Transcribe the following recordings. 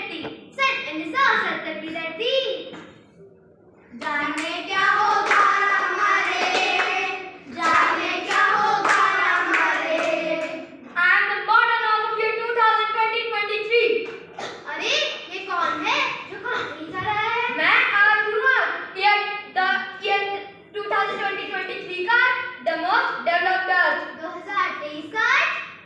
धरती, सन 1970 की धरती। जाने क्या होगा हमारे, जाने क्या होगा हमारे। I am the modern of year 2023. अरे ये कौन है जो कहानी गा रहा है? मैं ये 2023 का the most developed earth 2023 का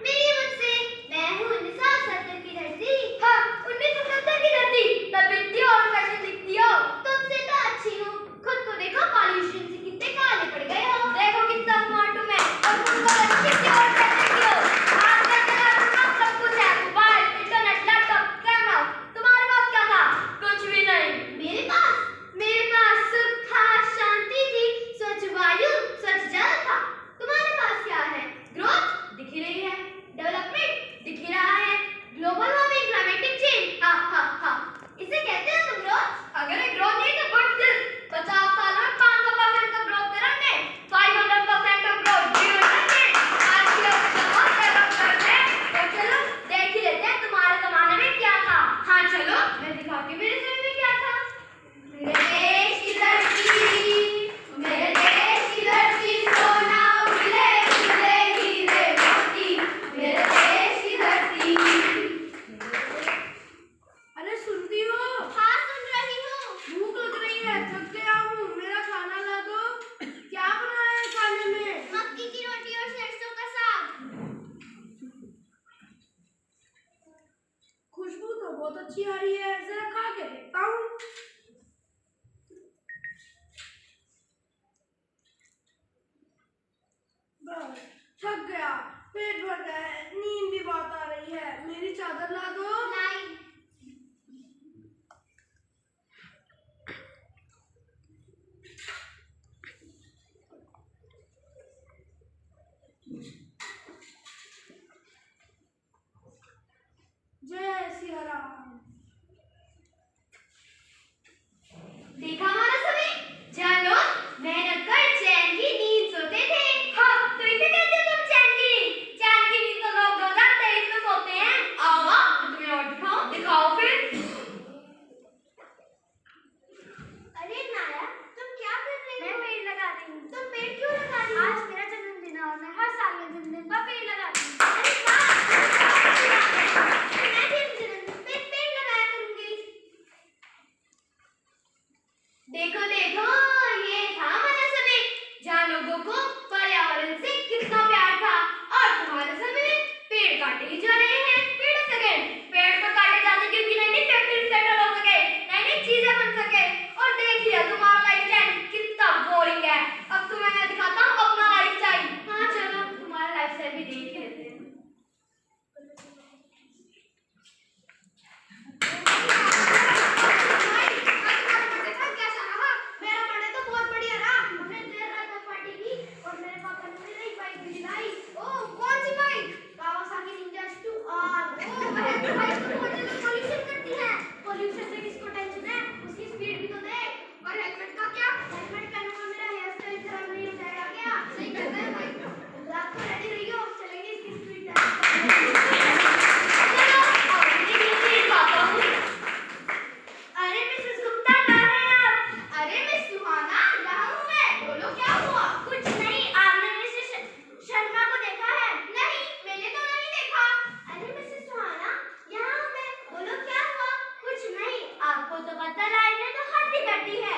मेरी मुझसे मैं हूँ 1970 की धरती। हाँ 1970 की धरती, तब दिखती हो और फैशन दिखती हो। तुमसे तो अच्छी हूँ, खुद को देखो पॉल्यूशन से कितने काले पड़ गए हो। देखो कितना स्मार्ट हूँ मैं और खुद को कितनी और फैशन की हो। आजकल सब कुछ है, मोबाइल, इंटरनेट, लैपटॉप, कैमरा। तुम्हारे पास क्या था? कुछ भी नहीं। मेरे पास सुख था, शांति थी, स्वच्छ वायु, स्वच्छ जल था। तुम्हारे पास क्या है? ग्रोथ दिख ही रही है, डेवलपमेंट दिख ही रहा है, ग्लोबल वार्मिंग, क्लाइमेटिक चेंज। हाँ हाँ हाँ, इसे कहते हैं तुम ग्रोथ। अगर ये ग्रोथ नहीं तो व्हाट दिस? 50 साल में 500% का ग्रोथ करा हमने, 500% का ग्रोथ जीरो करके आज की बहुत डेवलप करते हैं। तो चलो देख ही लेते हैं तुम्हारे जमाने में क्या था। हाँ चलो मैं दिखाती हूँ मेरे समय में क्या था। मेरे देश की धरती, मेरे देश की धरती, सोना उगले उगले हीरे मोती, मेरे देश की धरती। अरे सुनती हो? हाँ सुन रही हूँ। भूख लग रही है, थक गया हूँ, मेरा खाना ला दो। क्या बनाया है खाने में? मक्की की रोटी और सरसों का साग। खुशबू तो बहुत अच्छी आ रही है, जरा खा के देखता हूँ। बस थक गया, पेट भर गया है, नींद भी बहुत आ रही है, मेरी चादर ला दो। लाई। जय सिया राम। देखा हमारा समय, जहाँ लोग मेहनत कर चैन की नींद सोते थे। हाँ तो इसे कहते हो तुम चैन की नींद। चैन की नींद तो लोग 2023 में सोते हैं। आओ मैं तुम्हें और दिखाऊं। दिखाओ फिर। अरे नाया तुम क्या कर रही हो? मैं पेड़ लगा रही हूँ। तुम पेड़ क्यों लगा रही हो? आज मेरा जन्मदिन है और मैं हर साल के जन्मदिन पर पेड़ लगाती हूँ। अरे वाह, मैं भी अपने जन्मदिन पे पेड़ लगाया करूंगी। देखो देखो ये था हमारा समय, जहाँ लोगों को पर्यावरण से कितना प्यार था। और तुम्हारे समय पेड़ काटे ही जा रहे हैं। पेड़ सेकंड, पेड़ तो काटे जाते क्योंकि नई नई फैक्ट्री सेटल हो सके, नई नई चीजें बन सके। और देखिए तुम्हारा लाइफस्टाइल कितना बोरिंग है। अब तुम्हें मैं दिखाता हूँ अपना लाइफस्टाइल। हाँ चलो तुम्हारा लाइफस्टाइल भी देख ही लेते हैं। मेरा बर्थडे तो बहुत बढ़िया रहा। हमने देर रात तक पार्टी की और मेरे पापा ने मुझे नई बाइक भी दिलाई। ओह कौन सी बाइक? Kawasaki Ninja 2R। ओह वह बाइक तो बहुत ज्यादा पॉल्यूशन करती है। पॉल्यूशन से किसको टेंशन है? उसकी स्पीड भी तो देख। और हेलमेट का क्या? हेलमेट का नाम मेरा हेयर स्टाइल खराब नहीं हो जाएगा क्या? सही कहते हैं भाई। रात को रेडी रहियो, चलेंगे इसकी स्पीड टेस्ट। चलो और एक बात हूँ। अरे मिसेस गुप्ता कहाँ हैं आप? अरे मिस सुहाना यहाँ हूँ मैं। बोलो क्या हुआ? कुछ नहीं, आपने मिसेस शर्मा को देखा है? नहीं मैंने तो नहीं देखा। अरे मिसेस सुहाना यहाँ हूँ मैं। बोलो क्या हुआ? कुछ नहीं, आपको तो पता लाइन में तो हद ही करती है।